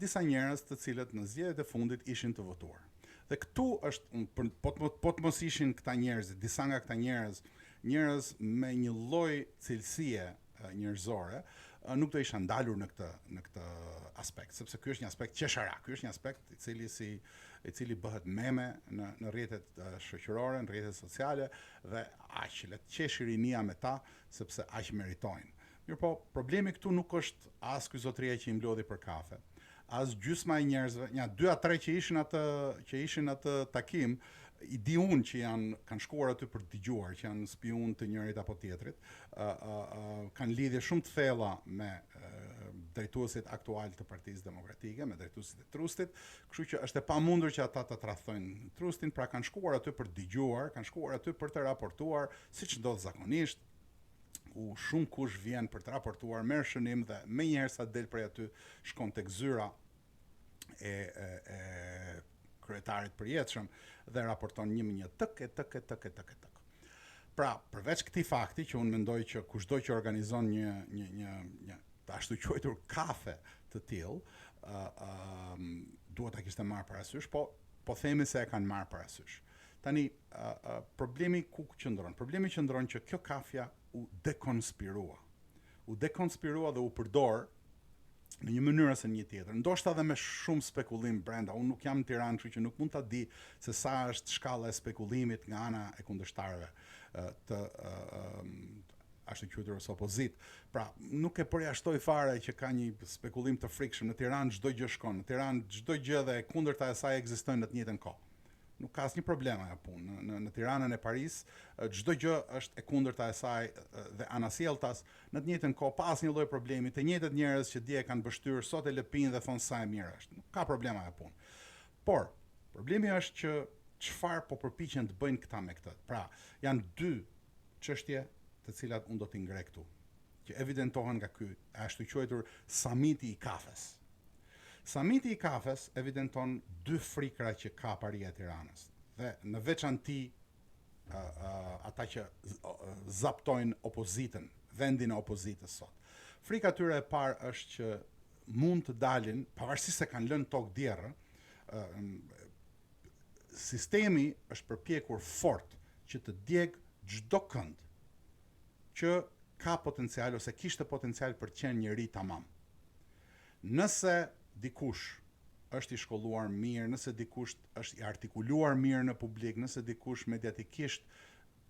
disa njerëz të cilët në zgjedhjet e fundit ishin të votuar. Dhe këtu është, po të mos ishin këta njerëz, disa nga këta njerëz me një lloj cilësie njerëzore, nuk do isha ndalur në këtë aspekt, sepse ky është një aspekt qesharak, ky është një aspekt I cili bëhet meme në rrjetet shoqërore, në rrjetet sociale, dhe aq le të qesh rinia me ta, sepse aq meritojnë. Mirë, po problemi këtu nuk është as ky zotëria që I mblodhi për kafe, as gjysma e njerëzve, 2 a 3 që ishin atë takim, I di unë që kanë shkuar aty për të dëgjuar, që janë spion të njërit apo tjetrit, kanë lidhje shumë të thella me drejtuesit aktual të Partisë Demokratike, me drejtuesit e Trustit, kështu që është e pamundur që ata të tradhtojnë Trustin, pra kanë shkuar aty për të dëgjuar, kanë shkuar aty për të raportuar, siç ndodh zakonisht, ku shumë kush vjen për të raportuar, merr shënim dhe menjëherë sa del prej aty shkon tek zyra e kryetarit përjetshëm dhe raporton një me një tëk. Pra, përveç këtij fakti që unë mendoj që kushdo që organizon një të ashtu quajtur kafe të tillë, duhet ta kishte marrë parasysh, po themi se e kanë marrë parasysh. Tani, problemi ku qëndron? Problemi qëndron që kjo kafja u dekonspirua. U dekonspirua dhe u përdor në një mënyrë ose një tjetër. Ndoshta edhe me shumë spekullim brenda. Unë nuk jam në Tiranë, kështu që nuk mund ta di se sa është shkalla e spekullimit nga ana e kundërshtarëve të ashtu quajtur ose opozit. Pra, nuk e përjashtoj fare që ka një spekullim të frikshëm. Në Tiranë çdo gjë shkon. Në Tiranë çdo gjë dhe e kundërta e saj ekzistojnë në të njëjtën kohë. Nuk ka asnjë problem ajo punë. Në Tiranën e Paris, çdo gjë është e kundërta e saj dhe anasjelltas në të njëjtën kohë, pa asnjë lloj problemi. Të njëjtët njerëz që dje kanë bështyr, sot e lëpin dhe thonë sa e mirë është. Nuk ka problem ajo punë. Por, problemi është që çfarë po përpiqen të bëjnë këta me këtë. Pra, janë 2 çështje të cilat unë do t'i ngre këtu, që evidentohen nga ky ashtu quajtur samiti I kafes. Samiti i kafes evidenton dy frikra që ka paria e Tiranës. Dhe në veçanti ata që zaptojnë opozitën, vendin e opozitës sot. Frika tyre e parë është që mund të dalin, pavarësisht se kanë lënë tokë djerrë, sistemi është përpjekur fort që të djegë çdo kënd që ka potencial ose kishte potencial për të qenë njëri tamam. Nëse dikush është i shkolluar mirë, nëse dikush është i artikuluar mirë në publik, nëse dikush mediatikisht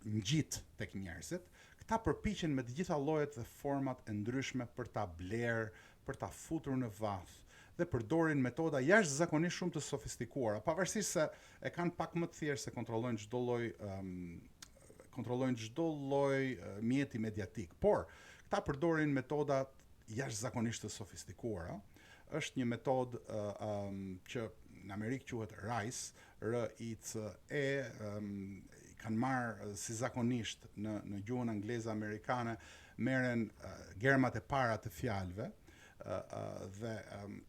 ngjit tek njerëzit, këta përpiqen me të gjitha llojet dhe format e ndryshme për ta blerë, për ta futur në vath dhe përdorin metoda jashtëzakonisht shumë të sofistikuara, pavarësisht se e kanë pak më të thjeshtë se kontrollojnë çdo lloj mjeti mediatik. Por këta përdorin metoda jashtëzakonisht të sofistikuara. Është një metodë që në Amerikë quhet RICE, R-I-C-E, kanë marrë si zakonisht në gjuhën angleze amerikane, merren germat e para të fjalëve dhe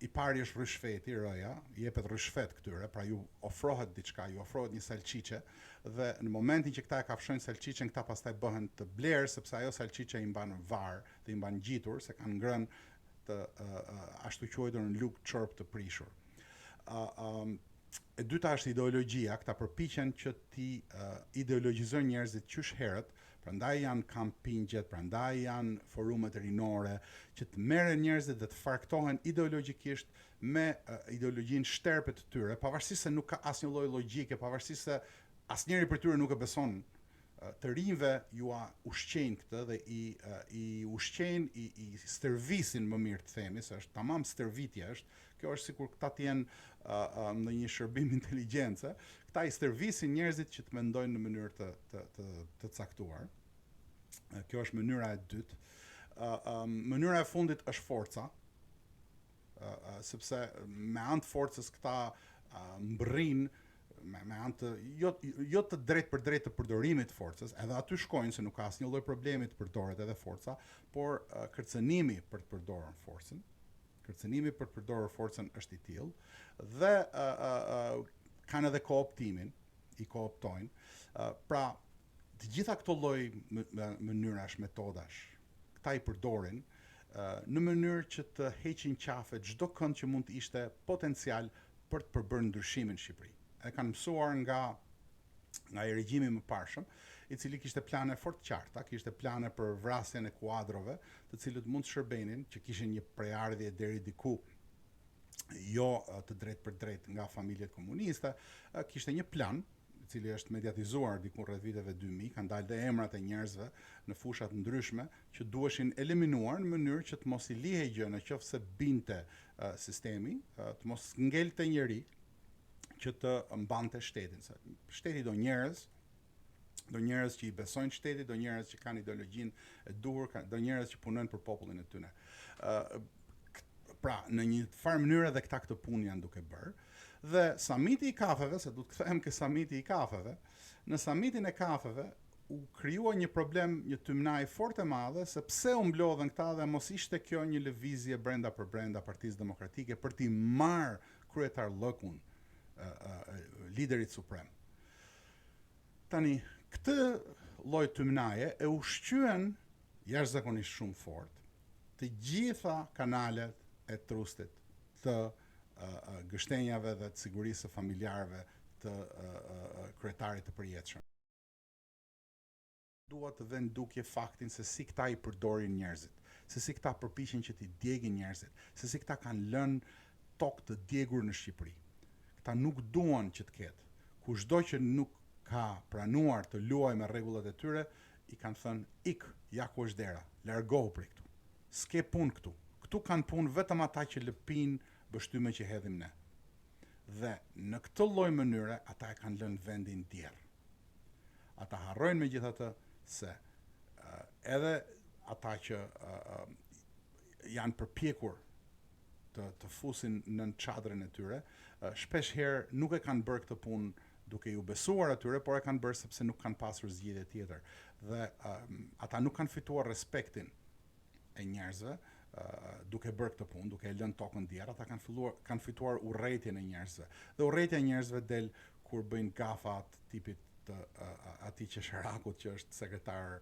i pari është rishfeti, R-ja, jepet rishfet këtyre, pra ju ofrohet diçka, ju ofrohet një salcice dhe në momentin që këta e kafshojnë salcicen, këta pastaj bëhen të blerë sepse ajo salcice i mban var dhe i mban ngjitur se kanë ngrënë të ashtu quajtur në luk çorp të prishur. E dyta është ideologjia, këta përpiqen që ti ideologjizojnë njerëzit qysh herët, prandaj janë kampingjet, prandaj janë forumet rinore, që të merren njerëzit dhe të farktohen ideologjikisht me ideologjinë shterpe të tyre, pavarësisht se nuk ka asnjë lloj logjike, pavarësisht se asnjëri për tyre nuk e beson. Të rinjve ju ushqejnë këtë dhe i ushqejnë, i stërvisin më mirë të themi, se është tamam stërvitje është, kjo është sikur këta të jenë në një shërbim inteligjencë, këta i stërvisin njerëzit që të mendojnë në mënyrë të caktuar. Kjo është mënyra e dytë. Mënyra e fundit është forca, sepse me anë të forcës këta mbërrin me anë të jo të drejt për drejt të përdorimit të forcës, edhe aty shkojnë se nuk ka asnjë lloj problemi të përdoret edhe forca, por kërcënimi për të përdorur forcën, kërcënimi për të përdorur forcën është i tillë dhe kanë edhe kooptimin, i kooptojnë. Pra, të gjitha këto lloj mënyrash, metodash, këta i përdorin në mënyrë që të heqin qafe çdo kënd që mund të ishte potencial për të përbërë ndryshimin në Shqipëri. E kanë mësuar nga i regjimi më parshëm, i cili kishte plane fort qarta, kishte plane për vrasjen e kuadrove, të cilët mund të shërbenin, që kishin një prejardhje deri diku jo të drejt për drejt nga familjet komuniste, kishte një plan, i cili është mediatizuar diku rreth viteve 2000, kanë dalë dhe emrat e njerëzve në fushat ndryshme që duheshin eliminuar në mënyrë që të mos i lihej gjë nëse binte sistemi, të mos ngelte njeri që të mbante shtetin. Shteti do njerëz që i besojnë shtetit, do njerëz që kanë ideologjinë e duhur, do njerëz që punojnë për popullin e tyre. Pra, në një farë mënyrë edhe këta këtë punë janë duke bërë. Dhe samiti i kafeve, se du të kthehem ke samiti i kafeve, në samitin e kafeve u krijua një problem, një tymnaj fort e madhe, se pse u mblodhen këta dhe mos ishte kjo një lëvizje brenda për brenda Partisë Demokratike për t'i marrë kryetar lëkun liderit suprem. Tani, këtë lloj tymnaje e ushqyen jashtëzakonisht shumë fort të gjitha kanalet e trustit të gështenjave dhe të sigurisë së familjarëve të kryetarit të përjetshëm. Dua të vend dukje faktin se si këta i përdorin njerëzit, se si këta përpiqen që t'i djegin njerëzit, se si këta kanë lënë tokë të djegur në Shqipëri. Këta nuk duan që të ketë. Kushdo që nuk ka pranuar të luajë me rregullat e tyre, i kanë thënë ik, ja ku është dera, largohu prej këtu. S'ke punë këtu. Këtu kanë punë vetëm ata që lëpin bështyme që hedhim ne. Dhe në këtë lloj mënyre ata e kanë lënë vendin djerë. Ata harrojnë megjithatë se edhe ata që janë përpjekur të fusin në çadrën e tyre, shpesh herë nuk e kanë bërë këtë punë duke ju besuar atyre, por e kanë bërë sepse nuk kanë pasur zgjidhje tjetër. Dhe ata nuk kanë fituar respektin e njerëzve duke bërë këtë punë, duke e lënë tokën djerë, ata kanë fituar urrëtitjen e njerëzve. Dhe urrëtitja e njerëzve del kur bëjnë gafat tipit të atij Qesharakut që është sekretar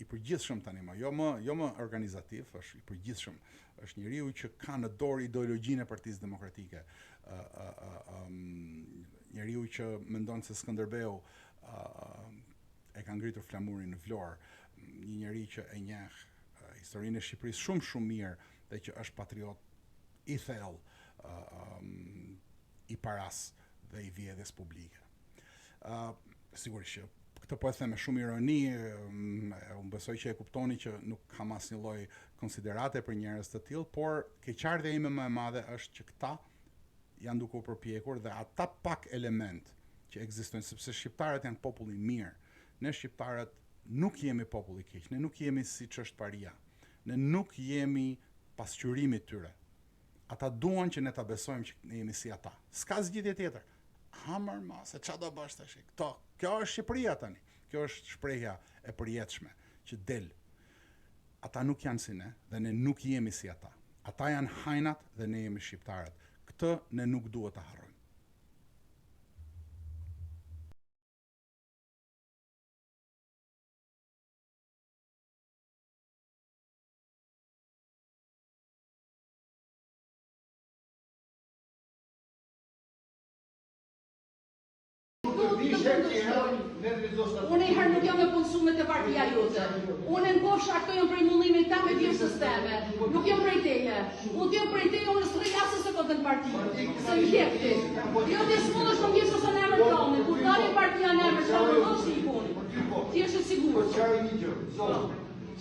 i përgjithshëm tani më, jo më organizativ, është i përgjithshëm. Është njeriu që ka në dorë ideologjinë e Partisë Demokratike. Njeriu që mendon se Skënderbeu e ka ngritur flamurin në Vlorë, një njeri që e njeh historinë e Shqipërisë shumë mirë dhe që është patriot i thellë, i paras dhe i vjedhjes publike. Sigurisht që këtë po e them me shumë ironi, unë besoj që e kuptoni që nuk kam asnjë lloj konsiderate për njerëz të tillë, por keqardhja ime më e madhe është që këta janë duke u përpjekur dhe ata pak element që ekzistojnë, sepse shqiptarët janë popull i mirë. Ne shqiptarët nuk jemi popull i keq, ne nuk jemi siç është paria. Ne nuk jemi pasqyrimi tyre. Ata duan që ne ta besojmë që ne jemi si ata. S'ka zgjidhje tjetër. Hamër ma, se qa do bësh tash? Kjo është Shqipëria tani. Kjo është shprehja e përjetshme që del. Ata nuk janë si ne dhe ne nuk jemi si ata. Ata janë hajnat dhe ne jemi shqiptarët. Këtë ne nuk duhet ta harrojmë. Unë herë nuk jam e punësuar te partia jote. Unë ngofsha këto janë prej mullimit tam me vjen sisteme. Nuk jam prej teje. Unë jam prej teje, unë s'rri asë se këtë në parti. Se më jep ti. Jo ti s'mundesh të ngjesh ose në emër tonë. Kur dalin partia në emër tonë, do të shikoni. Ti je sigurt. Çfarë një gjë? Zot,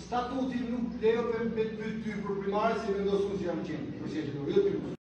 statuti nuk lejon me ty për primare si vendosun si jam qenë. Jo ti.